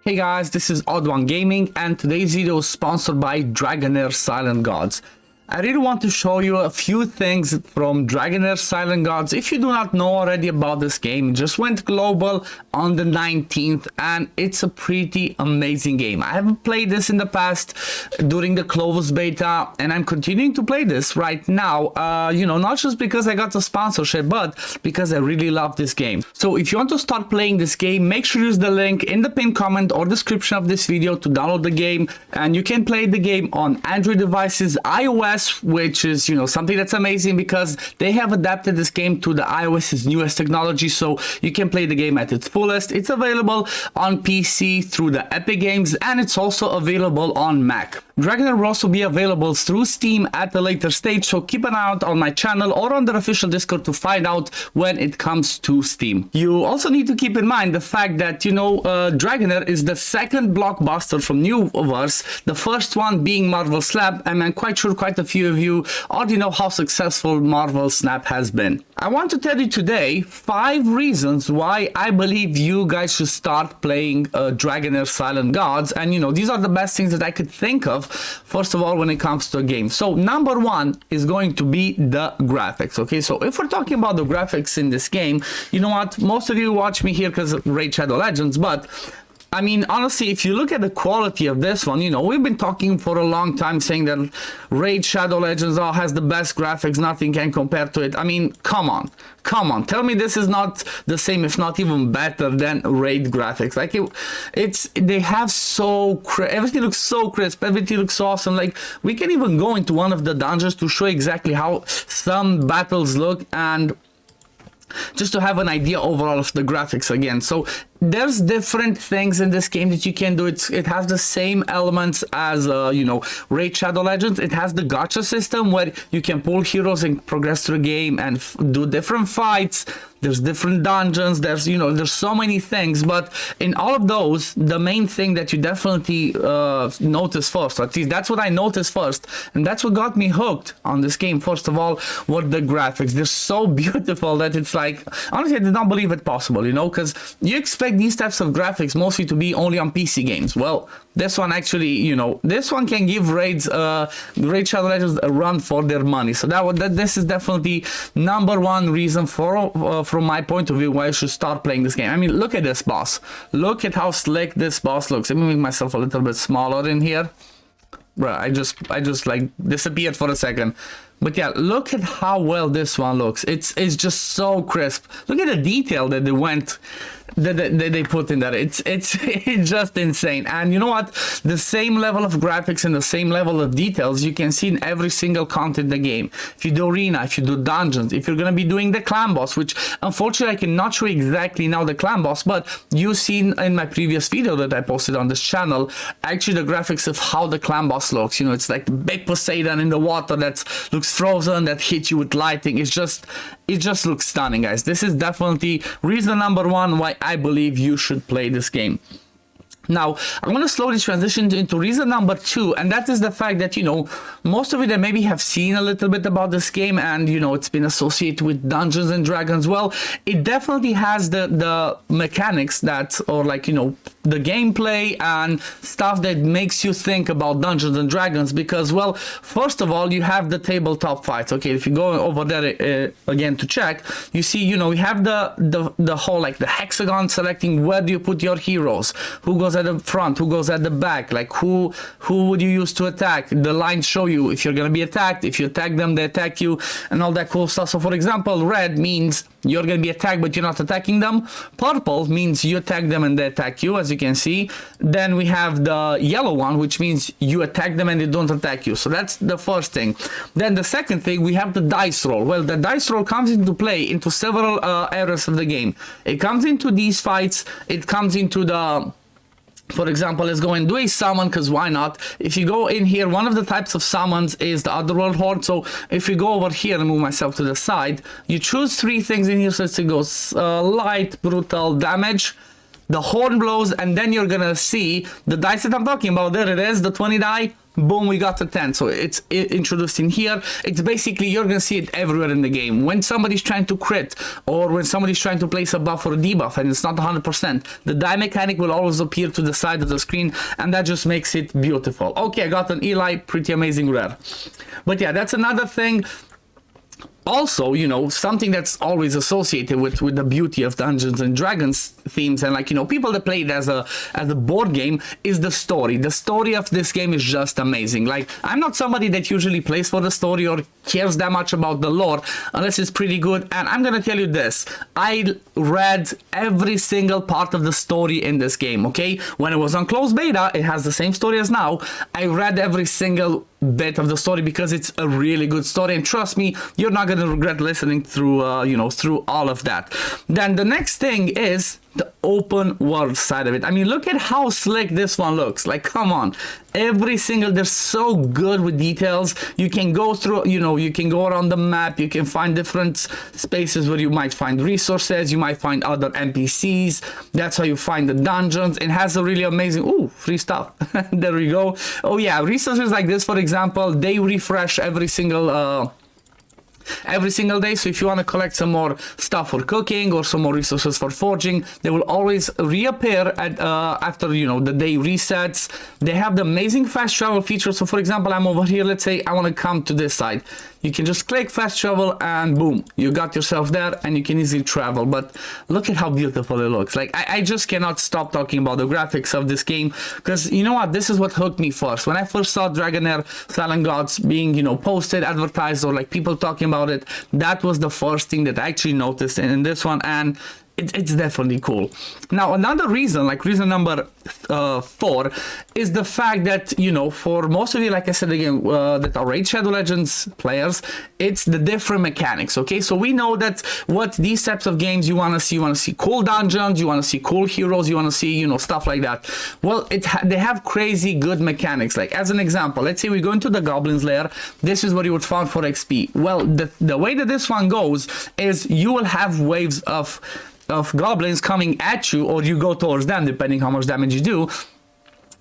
Hey guys, this is OddOneGaming and today's video is sponsored by Dragonair Silent Gods. I really want to show you a few things from Dragonair Silent Gods. If you do not know already about this game, it just went global on the 19th and it's a pretty amazing game. I haven't played this in the past during the closed beta and I'm continuing to play this right now, not just because I got the sponsorship, but because I really love this game. So if you want to start playing this game, make sure you use the link in the pinned comment or description of this video to download the game, and you can play the game on Android devices, iOS, which is something that's amazing because they have adapted this game to the iOS's newest technology, so you can play the game at its fullest. It's available on PC through the Epic Games and it's also available on Mac. Dragonair will also be available through Steam at a later stage, so keep an eye out on my channel or on the official Discord to find out when it comes to Steam. You also need to keep in mind the fact that Dragonair is the second blockbuster from Newverse, the first one being Marvel Snap, and I'm quite sure quite a few of you already know how successful Marvel Snap has been. I want to tell you today 5 reasons why I believe you guys should start playing Dragonair Silent Gods, and these are the best things that I could think of. First of all, when it comes to a game, so number 1 is going to be the graphics. Okay, so if we're talking about the graphics in this game, you know what, most of you watch me here because of Raid Shadow Legends, but I mean, honestly, if you look at the quality of this one, we've been talking for a long time saying that Raid Shadow Legends has the best graphics, nothing can compare to it. I mean, come on, tell me this is not the same, if not even better than Raid graphics. Like they have everything looks so crisp, everything looks awesome. Like we can even go into one of the dungeons to show exactly how some battles look and just to have an idea overall of the graphics again. So there's different things in this game that you can do. It has the same elements as Raid Shadow Legends. It has the gacha system where you can pull heroes and progress through the game and do different fights. There's different dungeons, there's so many things, but in all of those, the main thing that you definitely notice first, at least that's what I noticed first, and that's what got me hooked on this game, first of all, were the graphics. They're so beautiful that it's like, honestly, I did not believe it possible, because you expect these types of graphics mostly to be only on PC games. Well, this one actually, this one can give Raid Shadow Legends a run for their money. So this is definitely number 1 reason from my point of view why I should start playing this game. I mean, look at this boss. Look at how slick this boss looks. Let me make myself a little bit smaller in here. Bruh, I just like disappeared for a second. But yeah, look at how well this one looks. It's just so crisp. Look at the detail that they put in there. It's just insane. And you know what? The same level of graphics and the same level of details you can see in every single content in the game. If you do arena, if you do dungeons, if you're gonna be doing the clan boss, which unfortunately I cannot show exactly now the clan boss, but you've seen in my previous video that I posted on this channel, actually the graphics of how the clan boss looks. It's like big Poseidon in the water that looks frozen, that hits you with lighting. It just looks stunning, guys. This is definitely reason number 1 why I believe you should play this game. Now, I'm going to slowly transition into reason number 2, and that is the fact that, most of you that maybe have seen a little bit about this game and, it's been associated with Dungeons and Dragons. Well, it definitely has the mechanics that, or like, the gameplay and stuff that makes you think about Dungeons and Dragons because, well, first of all, you have the tabletop fights. Okay, if you go over there again to check, you see, we have the whole, like, the hexagon selecting where do you put your heroes, who goes at the front, who goes at the back, like who would you use to attack. The lines show you if you're gonna be attacked, if you attack them, they attack you, and all that cool stuff. So for example, red means you're gonna be attacked but you're not attacking them. Purple means you attack them and they attack you, as you can see. Then we have the yellow one, which means you attack them and they don't attack you. So that's the first thing. Then the second thing, we have the dice roll. Well, the dice roll comes into play into several areas of the game. It comes into these fights, it comes into the, for example, let's go and do a summon, because why not? If you go in here, one of the types of summons is the Otherworld Horde. So if you go over here and move myself to the side, you choose 3 things in here. So it goes light, brutal, damage, the horn blows, and then you're gonna see the dice that I'm talking about. There it is, the 20 die. boom, we got the 10. So it's introduced in here. It's basically, you're gonna see it everywhere in the game. When somebody's trying to crit, or when somebody's trying to place a buff or a debuff and it's not 100%, the die mechanic will always appear to the side of the screen, and that just makes it beautiful. Okay, I got an Eli, pretty amazing rare. But yeah, that's another thing. Also, you know, something that's always associated with the beauty of Dungeons and Dragons themes, and like, you know, people that play it as a board game, is the story. The story of this game is just amazing. Like, I'm not somebody that usually plays for the story or cares that much about the lore unless it's pretty good, and I'm gonna tell you this, I read every single part of the story in this game, okay? When it was on closed beta, it has the same story as now. I read every single bit of the story because it's a really good story, and trust me, you're not gonna regret listening through you know, through all of that. Then the next thing is the open world side of it. I mean, look at how slick this one looks. Like, come on, every single, they're so good with details. You can go through, you know, you can go around the map, you can find different spaces where you might find resources, you might find other NPCs. That's how you find the dungeons. It has a really amazing, ooh, free stuff. There we go. Oh yeah, resources like this, for example, they refresh every single day. So if you want to collect some more stuff for cooking or some more resources for forging, they will always reappear at after, you know, the day resets. They have the amazing fast travel feature. So for example, I'm over here, let's say I want to come to this side, you can just click fast travel and boom, you got yourself there and you can easily travel. But look at how beautiful it looks. Like, I just cannot stop talking about the graphics of this game, because you know what, this is what hooked me first. When I first saw Dragonair Silent Gods being, you know, posted, advertised, or like people talking about it, that was the first thing that I actually noticed in this one, and it's definitely cool. Now, another reason, like reason number 4, is the fact that, you know, for most of you, like I said again, that are Raid Shadow Legends players, it's the different mechanics, okay? So we know that what these types of games you want to see cool dungeons, you want to see cool heroes, you want to see, you know, stuff like that. Well, they have crazy good mechanics. Like, as an example, let's say we go into the Goblin's Lair. This is where you would farm for XP. Well, the way that this one goes is you will have waves of goblins coming at you, or you go towards them, depending how much damage you do.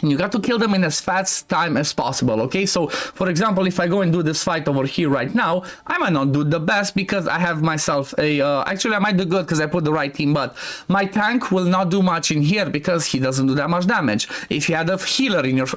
And you got to kill them in as fast time as possible, okay? So, for example, if I go and do this fight over here right now, I might not do the best because I have myself a... actually, I might do good because I put the right team, but my tank will not do much in here because he doesn't do that much damage. If you had a healer in your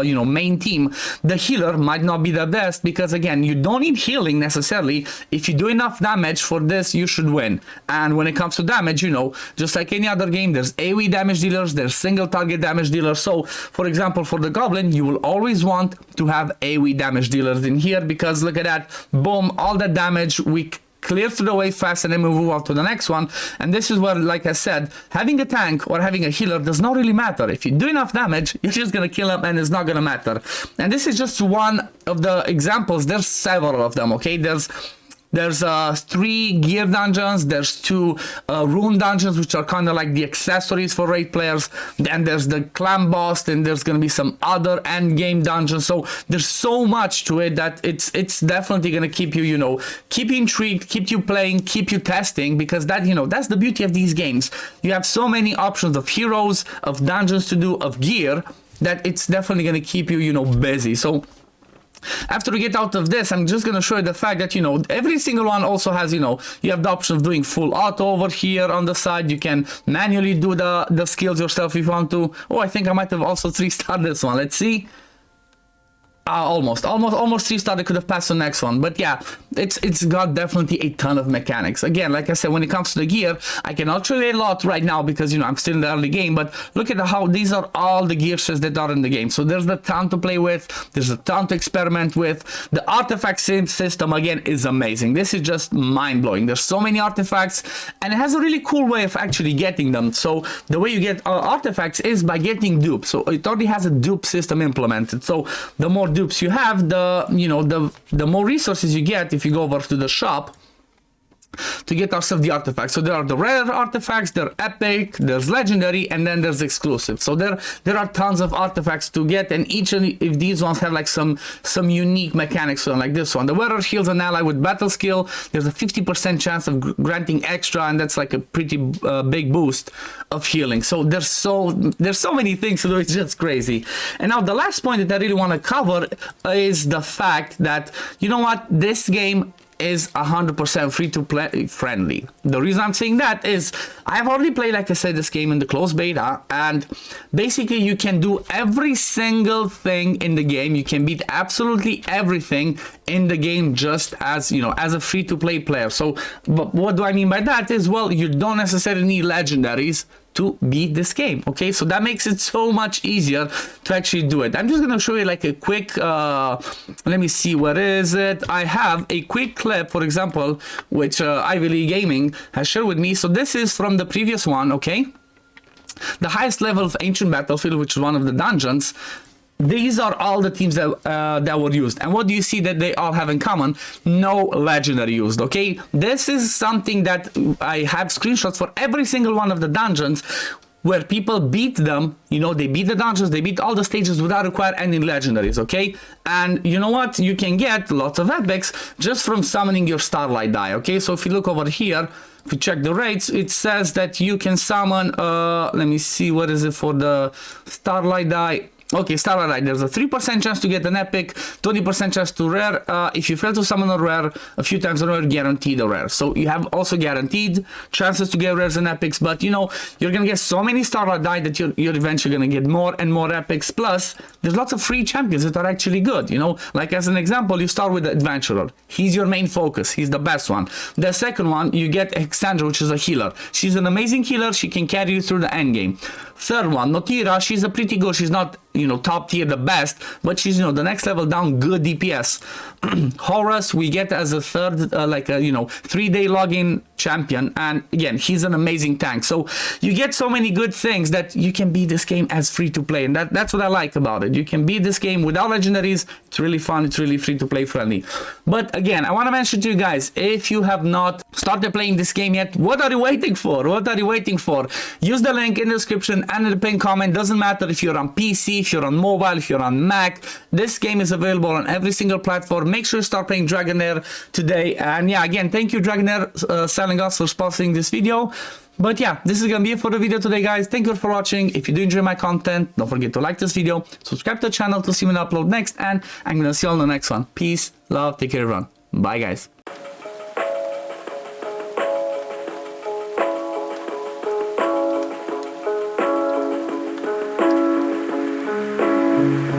you know, main team, the healer might not be the best because, again, you don't need healing necessarily. If you do enough damage for this, you should win. And when it comes to damage, you know, just like any other game, there's AoE damage dealers, there's single target damage dealers. So, for example, for the Goblin, you will always want to have AoE damage dealers in here because look at that, boom, all that damage, we clear through the way fast and then we move on to the next one. And this is where, like I said, having a tank or having a healer does not really matter. If you do enough damage, you're just gonna kill him and it's not gonna matter. And this is just one of the examples. There's several of them, okay? There's 3 gear dungeons, there's 2 rune dungeons, which are kind of like the accessories for raid players. Then there's the clan boss, then there's gonna be some other end game dungeons. So there's so much to it that it's definitely gonna keep you, you know, keep you intrigued, keep you playing, keep you testing, because that, you know, that's the beauty of these games. You have so many options of heroes, of dungeons to do, of gear, that it's definitely gonna keep you, you know, busy. So after we get out of this, I'm just going to show you the fact that, you know, every single one also has, you know, you have the option of doing full auto over here on the side. You can manually do the skills yourself if you want to. Oh, I think I might have also 3-starred this one. Let's see. Almost 3-star. They could have passed the next one, but yeah, it's got definitely a ton of mechanics. Again, like I said, when it comes to the gear, I cannot show you a lot right now because, you know, I'm still in the early game, but look at how these are all the gear sets that are in the game. So there's a ton to play with, there's a ton to experiment with. The artifact system, again, is amazing. This is just mind-blowing. There's so many artifacts, and it has a really cool way of actually getting them. So the way you get artifacts is by getting dupes. So it already has a dupe system implemented. So the more dupes you have, the more resources you get. If you go over to the shop, to get ourselves the artifacts. So there are the rare artifacts, there are epic, there's legendary, and then there's exclusive. So there are tons of artifacts to get, and each of these ones have like some unique mechanics. So like this one, the wearer heals an ally with battle skill. There's a 50% chance of granting extra, and that's like a pretty big boost of healing. So there's so many things to do. It's just crazy. And now the last point that I really want to cover is the fact that, you know what, this game is 100% free to play friendly. The reason I'm saying that is I've already played, like I said, this game in the closed beta, and basically you can do every single thing in the game. You can beat absolutely everything in the game just as, you know, as a free to play player. So but what do I mean by that is, well, you don't necessarily need legendaries to beat this game. Okay, so that makes it so much easier to actually do it. I'm just gonna show you like a quick let me see, where is it? I have a quick clip, for example, which OddOneGaming has shared with me. So this is from the previous one. Okay, the highest level of ancient battlefield, which is one of the dungeons. These are all the teams that were used, and what do you see that they all have in common? No legendary used. Okay, this is something that I have screenshots for every single one of the dungeons where people beat them. You know, they beat the dungeons, they beat all the stages without requiring any legendaries. Okay, and you know what, you can get lots of epics just from summoning your starlight die. Okay, so if you look over here, if you check the rates, it says that you can summon let me see, what is it for the starlight die? Okay, Starlight Ride, there's a 3% chance to get an epic, 20% chance to rare. If you fail to summon a rare a few times in a row, guaranteed a rare. So you have also guaranteed chances to get rares and epics, but you know, you're gonna get so many Starlight Die that you're eventually gonna get more and more epics. Plus, there's lots of free champions that are actually good, you know, like as an example, you start with the Adventurer. He's your main focus, he's the best one. The second one, you get Exandra, which is a healer. She's an amazing healer, she can carry you through the end game. Third one, Notira, she's a pretty good, she's not, you know, top tier, the best, but she's, you know, the next level down, good DPS. Horus, we get as a third, like a, you know, 3-day login champion, and again, he's an amazing tank. So you get so many good things that you can beat this game as free to play, and that's what I like about it. You can beat this game without legendaries. It's really fun, it's really free to play friendly. But again, I want to mention to you guys, if you have not started playing this game yet, what are you waiting for? What are you waiting for? Use the link in the description and in the pinned comment. Doesn't matter if you're on PC, if you're on mobile, if you're on Mac, this game is available on every single platform. Make sure you start playing Dragonair today. And yeah, again, thank you Dragonair Silent Gods for sponsoring this video. But yeah, this is gonna be it for the video today, guys. Thank you for watching. If you do enjoy my content, don't forget to like this video, subscribe to the channel to see when I upload next, and I'm gonna see you all in the next one. Peace, love, take care everyone. Bye guys.